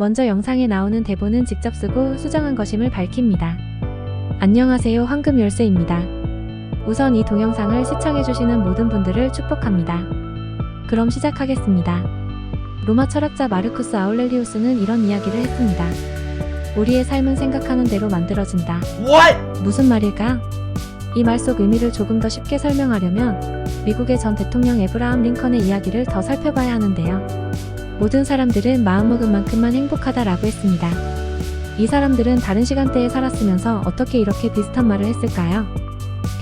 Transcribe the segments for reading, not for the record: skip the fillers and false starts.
먼저 영상에 나오는 대본은 직접 쓰고 수정한 것임을 밝힙니다. 안녕하세요, 황금 열쇠입니다. 우선 이 동영상을 시청해주시는 모든 분들을 축복합니다. 그럼 시작하겠습니다. 로마 철학자 마르쿠스 아울렐리우스는 이런 이야기를 했습니다. 우리의 삶은 생각하는 대로 만들어진다. What? 무슨 말일까? 이 말 속 의미를 조금 더 쉽게 설명하려면 미국의 전 대통령 에브라함 링컨의 이야기를 더 살펴봐야 하는데요. 모든 사람들은 마음먹은 만큼만 행복하다라고 했습니다. 이 사람들은 다른 시간대에 살았으면서 어떻게 이렇게 비슷한 말을 했을까요?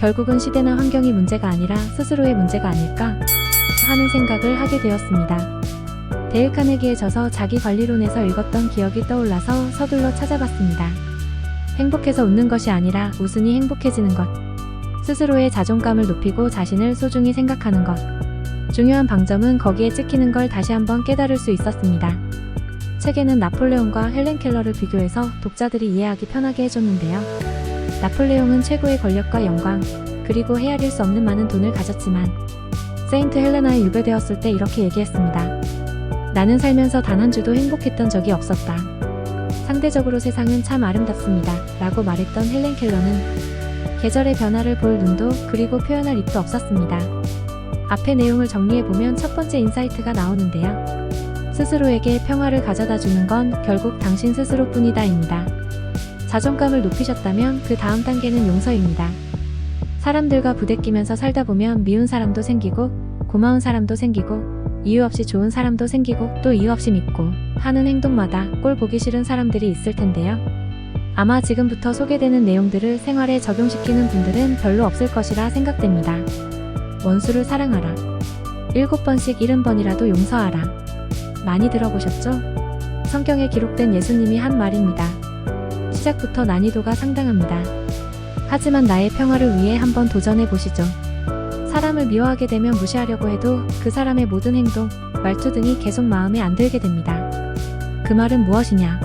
결국은 시대나 환경이 문제가 아니라 스스로의 문제가 아닐까 하는 생각을 하게 되었습니다. 데일 카네기의 저서 자기관리론에서 읽었던 기억이 떠올라서 서둘러 찾아봤습니다. 행복해서 웃는 것이 아니라 웃으니 행복해지는 것. 스스로의 자존감을 높이고 자신을 소중히 생각하는 것. 중요한 방점은 거기에 찍히는 걸 다시 한번 깨달을 수 있었습니다. 책에는 나폴레옹과 헬렌 켈러를 비교해서 독자들이 이해하기 편하게 해줬는데요. 나폴레옹은 최고의 권력과 영광, 그리고 헤아릴 수 없는 많은 돈을 가졌지만 세인트 헬레나에 유배되었을 때 이렇게 얘기했습니다. 나는 살면서 단 한 주도 행복했던 적이 없었다. 상대적으로 세상은 참 아름답습니다. 라고 말했던 헬렌 켈러는 계절의 변화를 볼 눈도 그리고 표현할 입도 없었습니다. 앞의 내용을 정리해보면 첫 번째 인사이트가 나오는데요. 스스로에게 평화를 가져다 주는 건 결국 당신 스스로뿐이다 입니다. 자존감을 높이셨다면 그 다음 단계는 용서입니다. 사람들과 부대끼면서 살다 보면 미운 사람도 생기고 고마운 사람도 생기고 이유 없이 좋은 사람도 생기고 또 이유 없이 믿고 하는 행동마다 꼴 보기 싫은 사람들이 있을 텐데요. 아마 지금부터 소개되는 내용들을 생활에 적용시키는 분들은 별로 없을 것이라 생각됩니다. 원수를 사랑하라. 7번씩 70번이라도 용서하라. 많이 들어보셨죠? 성경에 기록된 예수님이 한 말입니다. 시작부터 난이도가 상당합니다. 하지만 나의 평화를 위해 한번 도전해 보시죠. 사람을 미워하게 되면 무시하려고 해도 그 사람의 모든 행동, 말투 등이 계속 마음에 안 들게 됩니다. 그 말은 무엇이냐?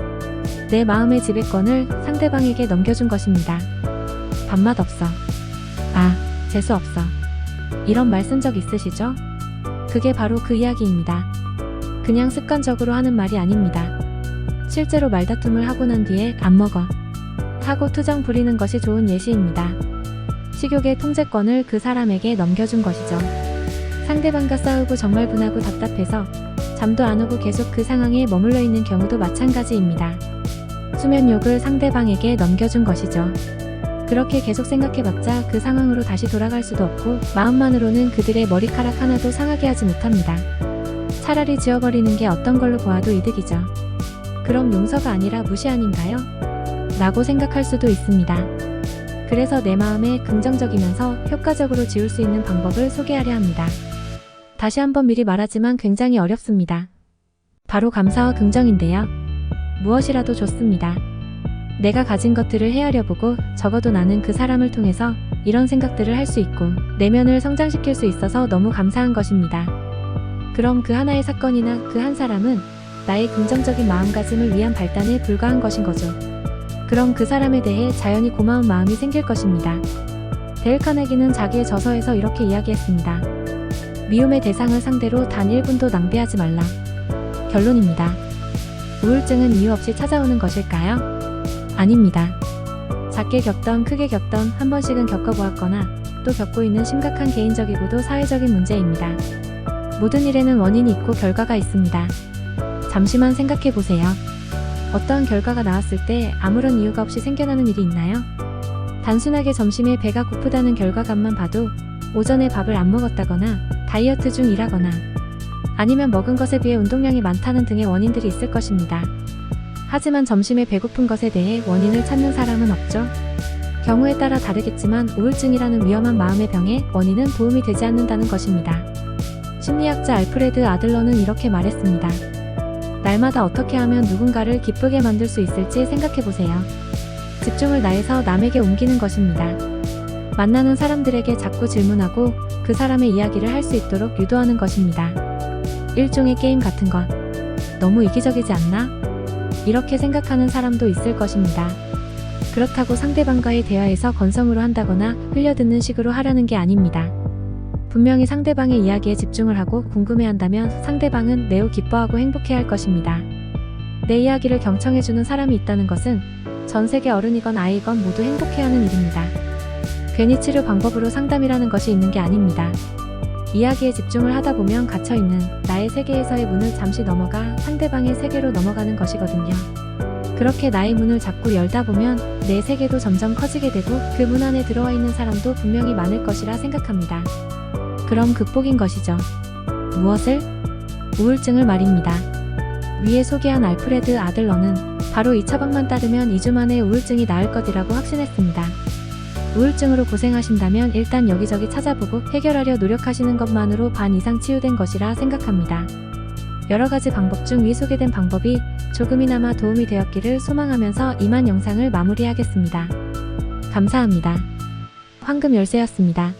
내 마음의 지배권을 상대방에게 넘겨준 것입니다. 밥맛 없어. 아, 재수 없어. 이런 말 쓴 적 있으시죠? 그게 바로 그 이야기입니다. 그냥 습관적으로 하는 말이 아닙니다. 실제로 말다툼을 하고 난 뒤에 안 먹어 하고 투정 부리는 것이 좋은 예시입니다. 식욕의 통제권을 그 사람에게 넘겨준 것이죠. 상대방과 싸우고 정말 분하고 답답해서 잠도 안 오고 계속 그 상황에 머물러 있는 경우도 마찬가지입니다. 수면욕을 상대방에게 넘겨준 것이죠. 그렇게 계속 생각해봤자 그 상황으로 다시 돌아갈 수도 없고 마음만으로는 그들의 머리카락 하나도 상하게 하지 못합니다. 차라리 지워버리는 게 어떤 걸로 보아도 이득이죠. 그럼 용서가 아니라 무시 아닌가요? 라고 생각할 수도 있습니다. 그래서 내 마음에 긍정적이면서 효과적으로 지울 수 있는 방법을 소개하려 합니다. 다시 한번 미리 말하지만 굉장히 어렵습니다. 바로 감사와 긍정인데요. 무엇이라도 좋습니다. 내가 가진 것들을 헤아려보고 적어도 나는 그 사람을 통해서 이런 생각들을 할 수 있고 내면을 성장시킬 수 있어서 너무 감사한 것입니다. 그럼 그 하나의 사건이나 그 한 사람은 나의 긍정적인 마음가짐을 위한 발단에 불과한 것인 거죠. 그럼 그 사람에 대해 자연히 고마운 마음이 생길 것입니다. 데일 카네기는 자기의 저서에서 이렇게 이야기했습니다. 미움의 대상을 상대로 단 1분도 낭비하지 말라. 결론입니다. 우울증은 이유 없이 찾아오는 것일까요? 아닙니다. 작게 겪던 크게 겪던 한 번씩은 겪어보았거나 또 겪고 있는 심각한 개인적이고도 사회적인 문제입니다. 모든 일에는 원인이 있고 결과가 있습니다. 잠시만 생각해보세요. 어떠한 결과가 나왔을 때 아무런 이유가 없이 생겨나는 일이 있나요? 단순하게 점심에 배가 고프다는 결과값만 봐도 오전에 밥을 안 먹었다거나 다이어트 중이라거나 아니면 먹은 것에 비해 운동량이 많다는 등의 원인들이 있을 것입니다. 하지만 점심에 배고픈 것에 대해 원인을 찾는 사람은 없죠. 경우에 따라 다르겠지만 우울증이라는 위험한 마음의 병에 원인은 도움이 되지 않는다는 것입니다. 심리학자 알프레드 아들러는 이렇게 말했습니다. 날마다 어떻게 하면 누군가를 기쁘게 만들 수 있을지 생각해보세요. 집중을 나에서 남에게 옮기는 것입니다. 만나는 사람들에게 자꾸 질문하고 그 사람의 이야기를 할 수 있도록 유도하는 것입니다. 일종의 게임 같은 것. 너무 이기적이지 않나? 이렇게 생각하는 사람도 있을 것입니다. 그렇다고 상대방과의 대화에서 건성으로 한다거나 흘려듣는 식으로 하라는 게 아닙니다. 분명히 상대방의 이야기에 집중을 하고 궁금해한다면 상대방은 매우 기뻐하고 행복해할 것입니다. 내 이야기를 경청해주는 사람이 있다는 것은 전 세계 어른이건 아이건 모두 행복해하는 일입니다. 괜히 치료 방법으로 상담이라는 것이 있는 게 아닙니다. 이야기에 집중을 하다 보면 갇혀있는 나의 세계에서의 문을 잠시 넘어가 상대방의 세계로 넘어가는 것이거든요. 그렇게 나의 문을 자꾸 열다 보면 내 세계도 점점 커지게 되고 그 문 안에 들어와 있는 사람도 분명히 많을 것이라 생각합니다. 그럼 극복인 것이죠. 무엇을? 우울증을 말입니다. 위에 소개한 알프레드 아들러는 바로 이 처방만 따르면 2주 만에 우울증이 나을 것이라고 확신했습니다. 우울증으로 고생하신다면 일단 여기저기 찾아보고 해결하려 노력하시는 것만으로 반 이상 치유된 것이라 생각합니다. 여러 가지 방법 중 위 소개된 방법이 조금이나마 도움이 되었기를 소망하면서 이만 영상을 마무리하겠습니다. 감사합니다. 황금 열쇠였습니다.